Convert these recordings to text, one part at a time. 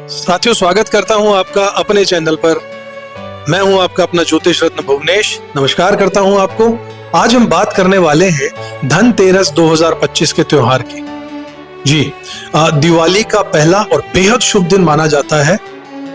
साथियों, स्वागत करता हूं आपका अपने चैनल पर। मैं हूं आपका अपना ज्योतिष रत्न भुवनेश। नमस्कार करता हूं आपको। आज हम बात करने वाले हैं धनतेरस 2025 के त्योहार की। जी, दिवाली का पहला और बेहद शुभ दिन माना जाता है,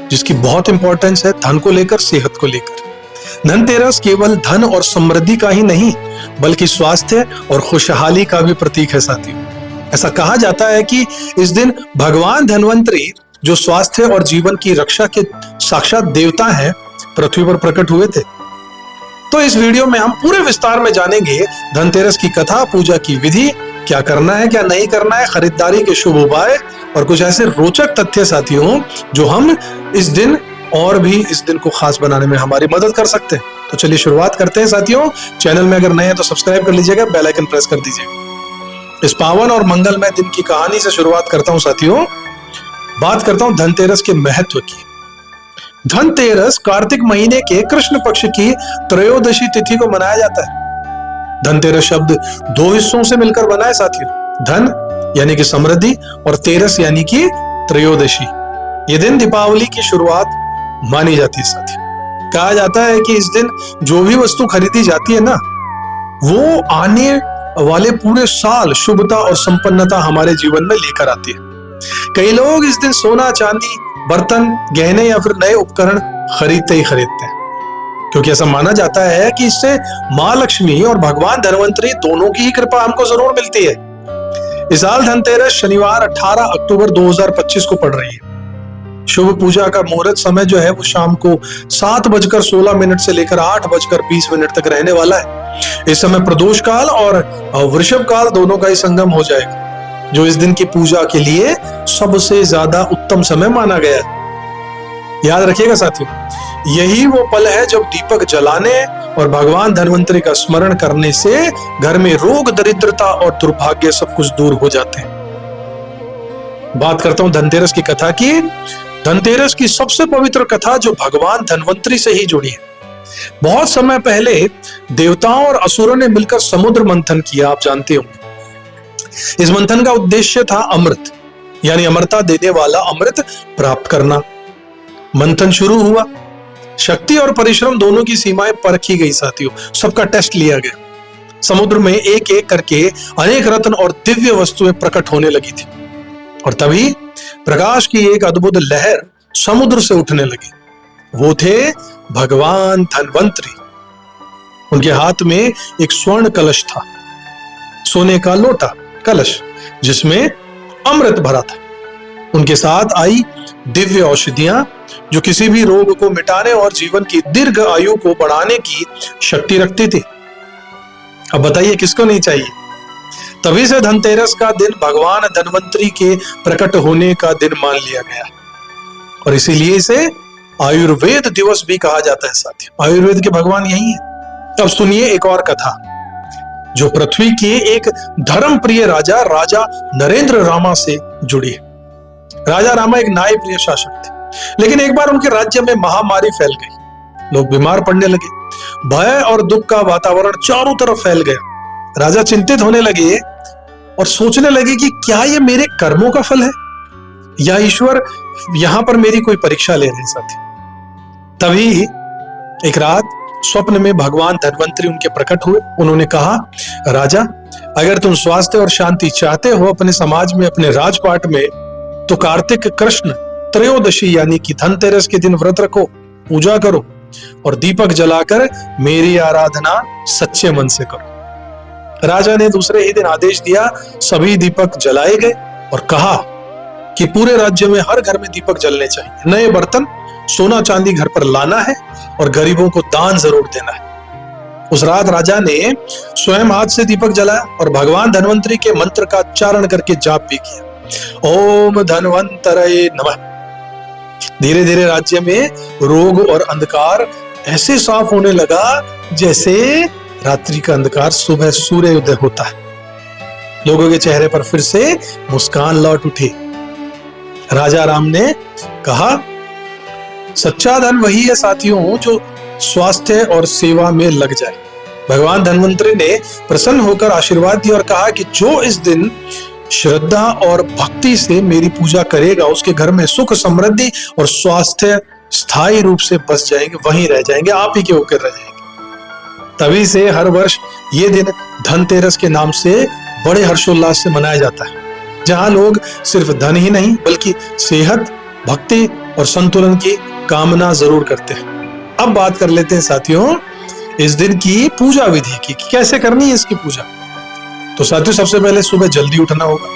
जिसकी बहुत इंपॉर्टेंस है धन को लेकर, सेहत को लेकर। धनतेरस केवल धन और समृद्धि का ही नहीं, बल्कि स्वास्थ्य और खुशहाली का भी प्रतीक है साथियों। ऐसा कहा जाता है कि इस दिन भगवान धन्वंतरी, जो स्वास्थ्य और जीवन की रक्षा के साक्षात देवता हैं, पृथ्वी पर प्रकट हुए थे। तो इस वीडियो में हम पूरे विस्तार में जानेंगे धनतेरस की कथा, पूजा की विधि, क्या करना है क्या नहीं करना है, खरीदारी के शुभ उपाय और कुछ ऐसे रोचक तथ्य साथियों, जो हम इस दिन और भी इस दिन को खास बनाने में हमारी मदद कर सकते हैं। तो चलिए शुरुआत करते हैं साथियों। चैनल में अगर नए हैं तो सब्सक्राइब कर लीजिएगा, बेल आइकन प्रेस कर दीजिएगा। इस पावन और मंगलमय दिन की कहानी से शुरुआत करता हूं साथियों। बात करता हूं धनतेरस के महत्व की। धनतेरस कार्तिक महीने के कृष्ण पक्ष की त्रयोदशी तिथि को मनाया जाता है। धनतेरस शब्द दो हिस्सों से मिलकर बना है साथियों। धन यानी कि समृद्धि और तेरस यानी कि त्रयोदशी। ये दिन दीपावली की शुरुआत मानी जाती है साथियों। कहा जाता है कि इस दिन जो भी वस्तु खरीदी जाती है ना, वो आने वाले पूरे साल शुभता और संपन्नता हमारे जीवन में लेकर आती है। कई लोग इस दिन सोना, चांदी, बर्तन, गहने या फिर नए उपकरण खरीदते ही खरीदते हैं, क्योंकि ऐसा माना जाता है कि इससे मां लक्ष्मी और भगवान धनवंतरी दोनों की ही कृपा हमको जरूर मिलती है। इस साल धनतेरस शनिवार 18 अक्टूबर 2025 को पड़ रही है। शुभ पूजा का मुहूर्त समय जो है वो शाम को 7:16 से लेकर 8:20 तक रहने वाला है। इस समय प्रदोष काल और वृषभ काल दोनों का ही संगम हो जाएगा, जो इस दिन की पूजा के लिए सबसे ज्यादा उत्तम समय माना गया है। याद रखिएगा साथियों, यही वो पल है जब दीपक जलाने और भगवान धनवंतरी का स्मरण करने से घर में रोग, दरिद्रता और दुर्भाग्य सब कुछ दूर हो जाते हैं। बात करता हूं धनतेरस की कथा की। धनतेरस की सबसे पवित्र कथा जो भगवान धनवंतरी से ही जुड़ी है। बहुत समय पहले देवताओं और असुरों ने मिलकर समुद्र मंथन किया, आप जानते होंगे। इस मंथन का उद्देश्य था अमृत, यानी अमरता देने वाला अमृत प्राप्त करना। मंथन शुरू हुआ। शक्ति और परिश्रम दोनों की सीमाएं परखी गई साथियों। सबका टेस्ट लिया गया। समुद्र में एक एक करके अनेक रत्न और दिव्य वस्तुएं प्रकट होने लगी थी, और तभी प्रकाश की एक अद्भुत लहर समुद्र से उठने लगी। वो थे भगवान धनवंतरी। उनके हाथ में एक स्वर्ण कलश था, सोने का लोटा कलश, जिसमें अमृत भरा था। उनके साथ आई दिव्य औषधियां, जो किसी भी रोग को मिटाने और जीवन की दीर्घ आयु को बढ़ाने की शक्ति रखती थी। अब बताइए किसको नहीं चाहिए। तभी से धनतेरस का दिन भगवान धनवंतरी के प्रकट होने का दिन मान लिया गया, और इसीलिए इसे आयुर्वेद दिवस भी कहा जाता है साथियों। आयुर्वेद के भगवान यही है। अब सुनिए एक और कथा, जो पृथ्वी के एक धर्म प्रिय राजा नरेंद्र रामा से जुड़ी है। राजा रामा एक न्याय प्रिय शासक थे, लेकिन एक बार उनके राज्य में महामारी फैल गई। लोग बीमार पड़ने लगे। भय और दुख का वातावरण चारों तरफ फैल गया। राजा चिंतित होने लगे और सोचने लगे कि क्या ये मेरे कर्मों का फल है, या ईश्वर यहां पर मेरी कोई परीक्षा ले रहे साथी। तभी एक रात स्वप्न में भगवान धनवंतरी उनके प्रकट हुए। उन्होंने कहा, राजा, अगर तुम स्वास्थ्य और शांति चाहते हो अपने समाज में, अपने राजपाट में, तो कार्तिक कृष्ण त्रयोदशी यानी कि धनतेरस के दिन व्रत रखो, पूजा करो और दीपक जलाकर मेरी आराधना सच्चे मन से करो। राजा ने दूसरे ही दिन आदेश दिया। सभी दीपक जलाए गए और कहा कि पूरे राज्य में हर घर में दीपक जलने चाहिए। नए बर्तन, सोना चांदी घर पर लाना है और गरीबों को दान जरूर देना है। उस रात राजा ने स्वयं हाथ से दीपक जलाया और भगवान धनवंतरी के मंत्र का उच्चारण करके जाप भी किया। ओम धनवंतरये नमः। धीरे धीरे राज्य में रोग और अंधकार ऐसे साफ होने लगा जैसे रात्रि का अंधकार सुबह सूर्य उदय होता है। लोगों के चेहरे पर फिर से मुस्कान लौट उठी। राजा राम ने कहा, सच्चा धन वही है साथियों जो स्वास्थ्य और सेवा में लग जाए। भगवान धनवंतरी ने प्रसन्न होकर आशीर्वाद दिया और कहा कि जो इस दिन श्रद्धा और भक्ति से मेरी पूजा करेगा उसके घर में सुख समृद्धि और स्वास्थ्य स्थायी रूप से बस जाएंगे, वहीं रह जाएंगे, आप ही के होकर रह जाएंगे। तभी से हर वर्ष ये दिन धनतेरस के नाम से बड़े हर्षोल्लास से मनाया जाता है, जहां लोग सिर्फ धन ही नहीं बल्कि सेहत, भक्ति और संतुलन की कामना जरूर करते हैं। अब बात कर लेते हैं साथियों इस दिन की पूजा विधि की, कैसे करनी है इसकी पूजा। तो साथियों सबसे पहले सुबह जल्दी उठना होगा,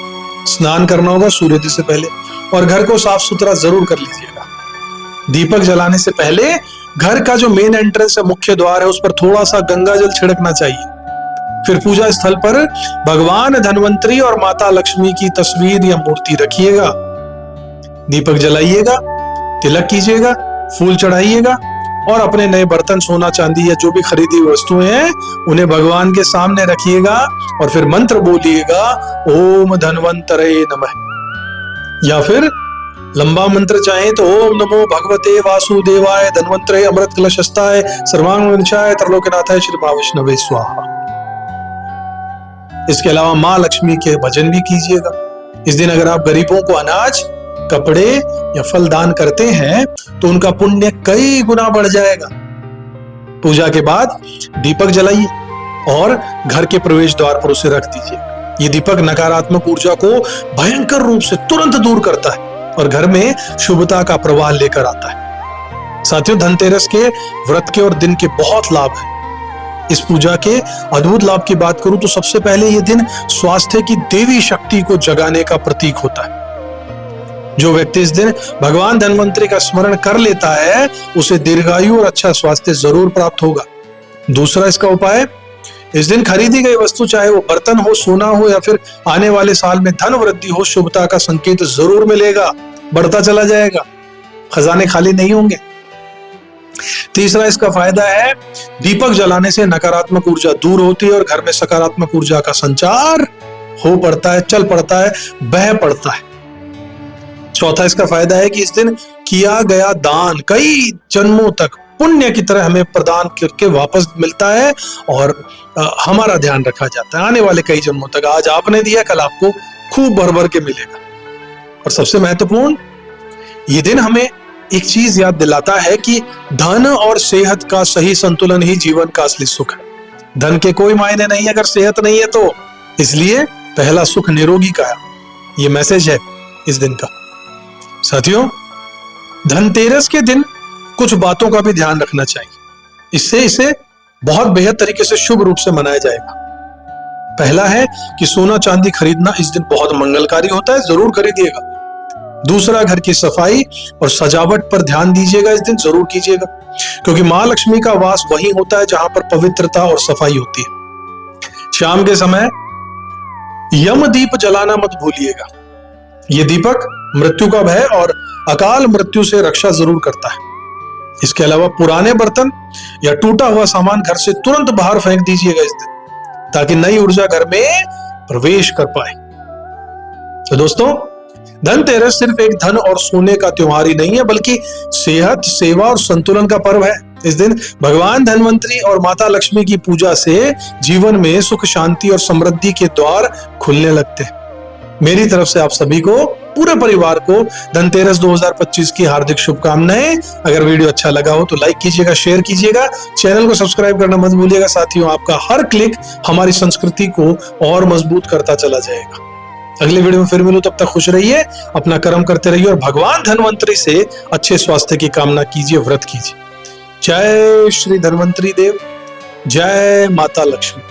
स्नान करना होगा सूर्योदय से पहले, और घर को साफ सुथरा जरूर कर लीजिएगा। दीपक जलाने से पहले घर का जो मेन एंट्रेंस है, मुख्य द्वार है, उस पर थोड़ा सा गंगा जल छिड़कना चाहिए। फिर पूजा स्थल पर भगवान धन्वंतरी और माता लक्ष्मी की तस्वीर या मूर्ति रखिएगा। दीपक जलाइएगा, तिलक कीजिएगा, फूल चढ़ाइएगा और अपने नए बर्तन, सोना चांदी या जो भी खरीदी हुई वस्तुएं हैं उन्हें भगवान के सामने रखिएगा और फिर मंत्र बोलिएगा, ओम धन्वंतरे नमः। या फिर लंबा मंत्र चाहे तो ओम नमो भगवते वासुदेवाय धन्वंतरे अमृत कलशस्ताय सर्वांग विनाशाय त्रलोकनाथाय श्री महाविष्णवे स्वाहा। इसके अलावा माँ लक्ष्मी के भजन भी कीजिएगा। इस दिन अगर आप गरीबों को अनाज, कपड़े या फल दान करते हैं तो उनका पुण्य कई गुना बढ़ जाएगा। पूजा के बाद दीपक जलाइए और घर के प्रवेश द्वार पर उसे रख दीजिए। ये दीपक नकारात्मक ऊर्जा को भयंकर रूप से तुरंत दूर करता है और घर में शुभता का प्रवाह लेकर आता है। साथियों धनतेरस के व्रत के और दिन के बहुत लाभ हैं। इस पूजा के अद्भुत लाभ की बात करूं तो सबसे पहले यह दिन स्वास्थ्य की देवी शक्ति को जगाने का प्रतीक होता है। जो व्यक्ति इस दिन भगवान धन्वंतरी का स्मरण कर लेता है उसे दीर्घायु और अच्छा स्वास्थ्य जरूर प्राप्त होगा। दूसरा इसका उपाय, इस दिन खरीदी गई वस्तु चाहे वो बर्तन हो, सोना हो या फिर आने वाले साल में धन वृद्धि हो, शुभता का संकेत जरूर मिलेगा, बढ़ता चला जाएगा, खजाने खाली नहीं होंगे। तीसरा इसका फायदा है, दीपक जलाने से नकारात्मक ऊर्जा दूर होती है और घर में सकारात्मक ऊर्जा का संचार हो पड़ता है, चल पड़ता है, बह पड़ता है। चौथा इसका फायदा है कि इस दिन किया गया दान कई जन्मों तक पुण्य की तरह हमें प्रदान करके वापस मिलता है और हमारा ध्यान रखा जाता है आने वाले कई जन्मों तक। आज आपने दिया, कल आपको खूब भर भर के मिलेगा। और सबसे महत्वपूर्ण, ये दिन हमें एक चीज याद दिलाता है कि धन और सेहत का सही संतुलन ही जीवन का असली सुख है। धन के कोई मायने नहीं अगर सेहत नहीं है तो, इसलिए पहला सुख निरोगी का है। ये मैसेज है इस दिन का। साथियों धनतेरस के दिन कुछ बातों का भी ध्यान रखना चाहिए, इससे इसे बहुत बेहद तरीके से शुभ रूप से मनाया जाएगा। पहला है कि सोना चांदी खरीदना इस दिन बहुत मंगलकारी होता है, जरूर खरीदिएगा। दूसरा, घर की सफाई और सजावट पर ध्यान दीजिएगा, इस दिन जरूर कीजिएगा, क्योंकि मां लक्ष्मी का वास वहीं होता है जहां पर पवित्रता और सफाई होती है। शाम के समय यम दीप जलाना मत भूलिएगा। यह दीपक मृत्यु का भय और अकाल मृत्यु से रक्षा जरूर करता है। इसके अलावा पुराने बर्तन या टूटा हुआ सामान घर से तुरंत बाहर फेंक दीजिएगा इस दिन, ताकि नई ऊर्जा घर में प्रवेश कर पाए। तो दोस्तों धनतेरस सिर्फ एक धन और सोने का त्योहार ही नहीं है, बल्कि सेहत, सेवा और संतुलन का पर्व है। इस दिन भगवान धन्वंतरी और माता लक्ष्मी की पूजा से जीवन में सुख, शांति और समृद्धि के द्वार खुलने लगते हैं। मेरी तरफ से आप सभी को, पूरे परिवार को धनतेरस 2025 की हार्दिक शुभकामनाएं। अगर वीडियो अच्छा लगा हो तो लाइक कीजिएगा, शेयर कीजिएगा, चैनल को सब्सक्राइब करना मत भूलिएगा। साथियों आपका हर क्लिक हमारी संस्कृति को और मजबूत करता चला जाएगा। अगले वीडियो में फिर मिलूं, तब तक खुश रहिए, अपना कर्म करते रहिए और भगवान धन्वंतरी से अच्छे स्वास्थ्य की कामना कीजिए, व्रत कीजिए। जय श्री धन्वंतरी देव, जय माता लक्ष्मी।